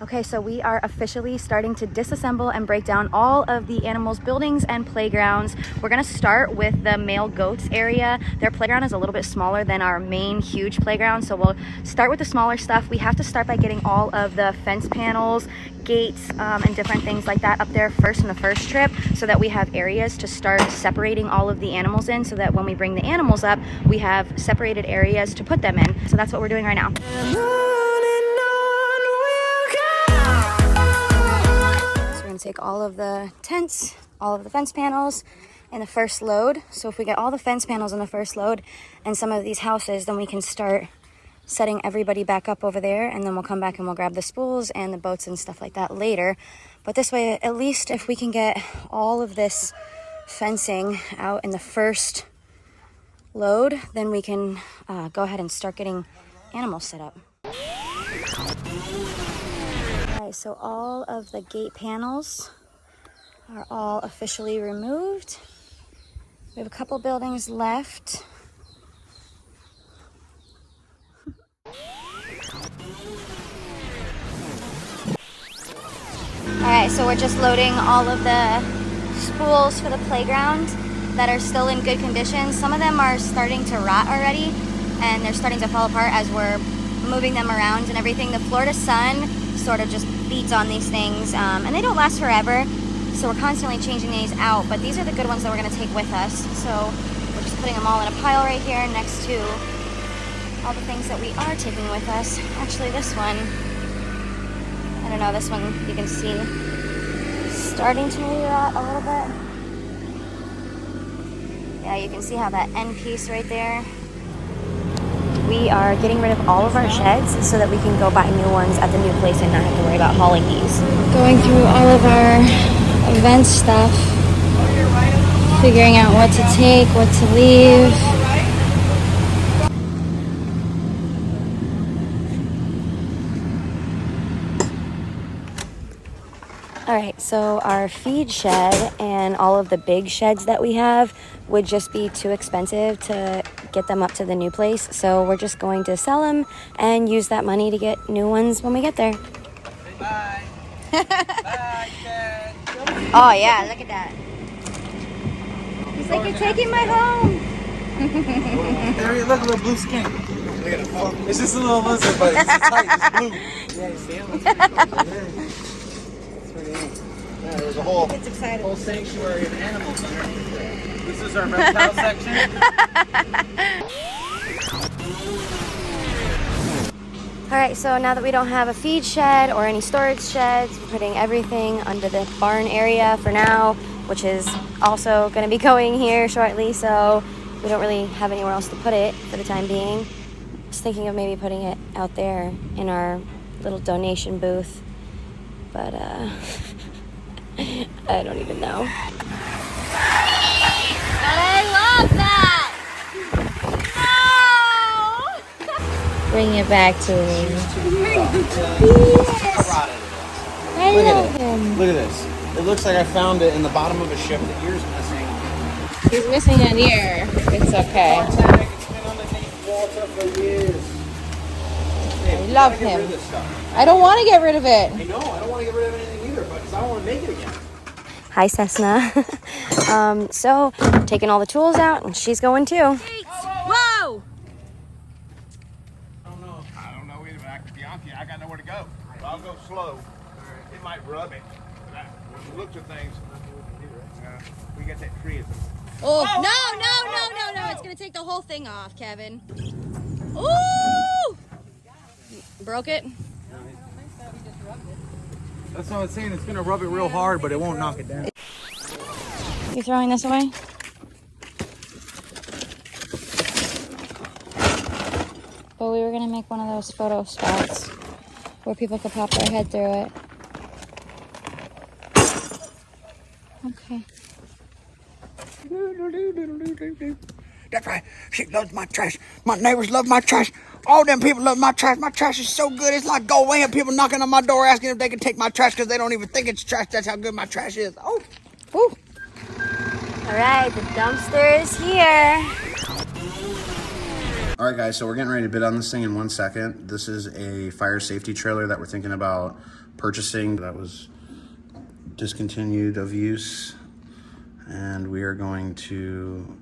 Okay, so we are officially starting to disassemble and break down all of the animals' buildings and playgrounds. We're gonna start with the male goats area. Their playground is a little bit smaller than our main huge playground, so we'll start with the smaller stuff. We have to start by getting all of the fence panels, gates, and different things like that up there first in the first trip, so that we have areas to start separating all of the animals in, so that when we bring the animals up, we have separated areas to put them in. So that's what we're doing right now. Take all of the tents, all of the fence panels in the first load. So if we get all the fence panels in the first load and some of these houses, then we can start setting everybody back up over there, and then we'll come back and we'll grab the spools and the boats and stuff like that later. But this way, at least if we can get all of this fencing out in the first load, then we can go ahead and start getting animals set up. So all of the gate panels are all officially removed. We have a couple buildings left. Alright, so we're just loading all of the spools for the playground that are still in good condition. Some of them are starting to rot already, and they're starting to fall apart as we're moving them around and everything. The Florida sun sort of just beats on these things, and they don't last forever, so we're constantly changing these out, but these are the good ones that we're going to take with us. So we're just putting them all in a pile right here next to all the things that we are taking with us. Actually, this one, I don't know, this one you can see starting to maybe rot a little bit. Yeah, you can see how that end piece right there. We are getting rid of all of our sheds so that we can go buy new ones at the new place and not have to worry about hauling these. Going through all of our event stuff, figuring out what to take, what to leave. All right, so our feed shed and all of the big sheds that we have would just be too expensive to get them up to the new place. So we're just going to sell them and use that money to get new ones when we get there. Bye. Bye, Ken. Oh yeah, look at that. He's like, you're taking my home. There you look, a little blue skin. Look at it. It's just a little lizard, but it's tight. It's blue. Yeah, you see him? Yeah, there's a whole sanctuary of animals underneath there. This is our reptile section. All right, so now that we don't have a feed shed or any storage sheds, we're putting everything under the barn area for now, which is also going to be going here shortly, so we don't really have anywhere else to put it for the time being. I was thinking of maybe putting it out there in our little donation booth, but I don't even know. But I love that! No! Bring it back to me. I love him. Look at this. It looks like I found it in the bottom of a ship. The ear's missing. He's missing an ear. It's okay. It's been underneath water for years. I love him. I don't want to get rid of it. I know. I don't want to get rid of anything either, but I don't want to make it again. Hi, Cessna. So, taking all the tools out, and she's going too. Whoa! I don't know either, but I can be honest with you, I got nowhere to go. So I'll go slow. It might rub it. But when we looked at things, we got that tree at the... Oh, no. It's going to take the whole thing off, Kevin. Ooh! Broke it? That's what I was saying. It's going to rub it real hard, but it won't knock it down. You throwing this away? But we were going to make one of those photo spots where people could pop their head through it. Okay. That's right. She loves my trash. My neighbors love my trash. All them people love my trash. My trash is so good. It's like go away and people knocking on my door asking if they can take my trash because they don't even think it's trash. That's how good my trash is. Oh. Woo. All right, the dumpster is here. All right, guys, so we're getting ready to bid on this thing in 1 second. This is a fire safety trailer that we're thinking about purchasing that was discontinued of use. And we are going to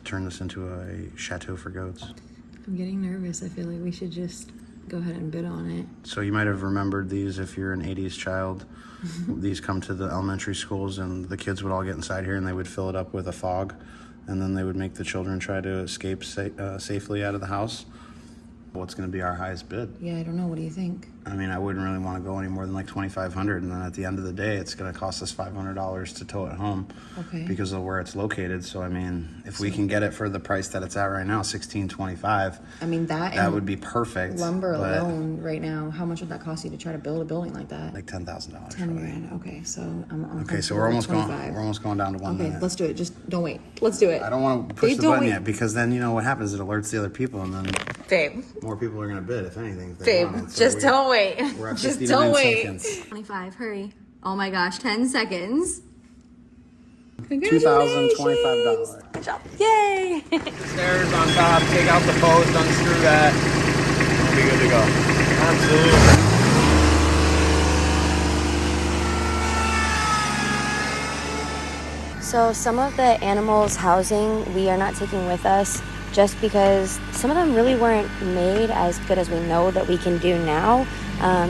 turn this into a chateau for goats. I'm getting nervous. I feel like we should just go ahead and bid on it. So you might have remembered these if you're an 80s child. These come to the elementary schools and the kids would all get inside here and they would fill it up with a fog. And then they would make the children try to escape safely out of the house. What's going to be our highest bid? Yeah, I don't know. What do you think? I mean, I wouldn't really want to go any more than like $2,500, and then at the end of the day, it's going to cost us $500 to tow it home. Okay. Because of where it's located. So I mean, if we can get it for the price that it's at right now, $1,625. I mean that would be perfect. Lumber alone right now, how much would that cost you to try to build a building like that? Like $10,000. $10,000. Okay, so I'm Okay, so we're almost going. We're almost going down to 1 minute. Okay, let's do it. Just don't wait. Let's do it. I don't want to push the button yet because then you know what happens. It alerts the other people, and then Babe. more people are going to bid if anything. If they Babe, want it. So just don't wait. We're at Just 59 don't wait. seconds. 25, hurry. Oh my gosh, 10 seconons. $2,025. Good job. Yay! Stairs on top, take out the post, unscrew that. We'll be good to go. Absolutely. So some of the animals' housing we are not taking with us just because some of them really weren't made as good as we know that we can do now.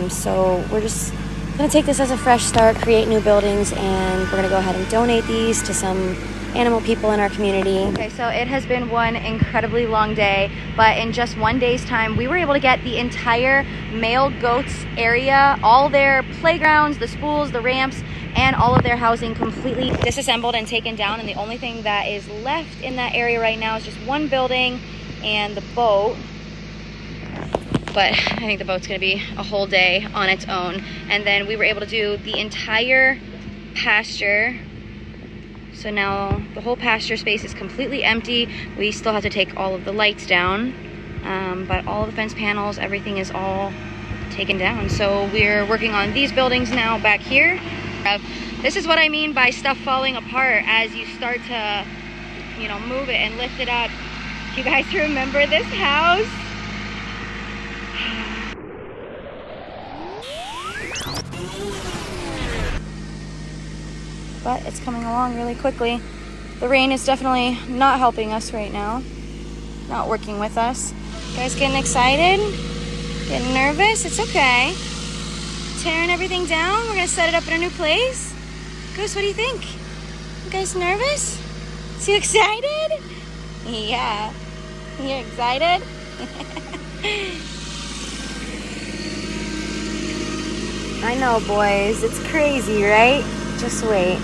So we're just gonna take this as a fresh start, create new buildings, and we're gonna go ahead and donate these to some animal people in our community. Okay, so it has been one incredibly long day, but in just 1 day's time, we were able to get the entire male goats area, all their playgrounds, the spools, the ramps, and all of their housing completely disassembled and taken down. And the only thing that is left in that area right now is just one building and the boat. But I think the boat's gonna be a whole day on its own. And then we were able to do the entire pasture. So now the whole pasture space is completely empty. We still have to take all of the lights down, but all of the fence panels, everything is all taken down. So we're working on these buildings now back here. This is what I mean by stuff falling apart as you start to, you know, move it and lift it up. You guys remember this house? But it's coming along really quickly. The rain is definitely not helping us right now. Not working with us. You guys getting excited? Getting nervous? It's okay. Tearing everything down. We're gonna set it up in a new place. Goose, what do you think? You guys nervous? Too excited? Yeah. You excited? I know, boys. It's crazy, right? Just wait.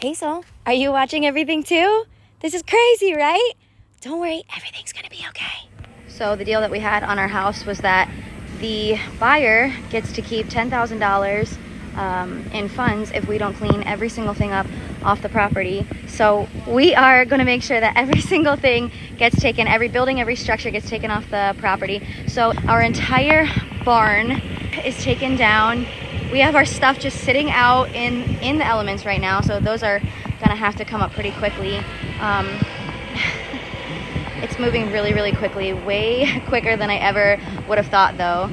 Hazel, are you watching everything too? This is crazy, right? Don't worry, everything's gonna be okay. So the deal that we had on our house was that the buyer gets to keep $10,000 in funds if we don't clean every single thing up off the property. So we are going to make sure that every single thing gets taken, every building, every structure gets taken off the property. So our entire barn is taken down. We have our stuff just sitting out in the elements right now, so those are going to have to come up pretty quickly. It's moving really, really quickly, way quicker than I ever would have thought though.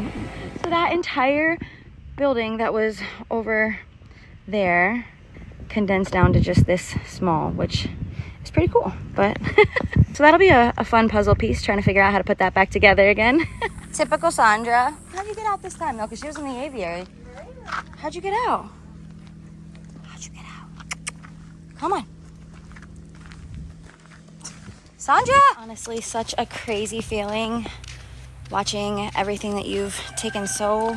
So that entire building that was over there condensed down to just this small, which is pretty cool. But so that'll be a fun puzzle piece, trying to figure out how to put that back together again. Typical Sandra. How'd you get out this time though? Because she was in the aviary. How'd you get out? How'd you get out? Come on. Sandra! Honestly, such a crazy feeling watching everything that you've taken so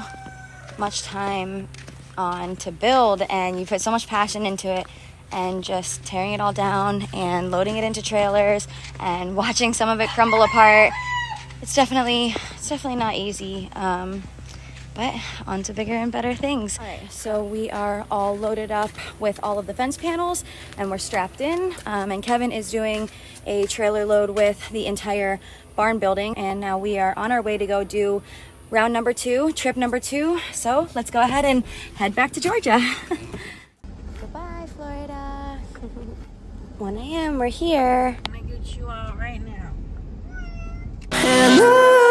much time on to build, and you put so much passion into it, and just tearing it all down and loading it into trailers and watching some of it crumble apart. It's definitely not easy, but on to bigger and better things. All right, so we are all loaded up with all of the fence panels and we're strapped in, and Kevin is doing a trailer load with the entire barn building, and now we are on our way to go do round number 2, trip number 2. So let's go ahead and head back to Georgia. Goodbye, Florida. 1 a.m. we're here. I'm gonna get you out right now. And I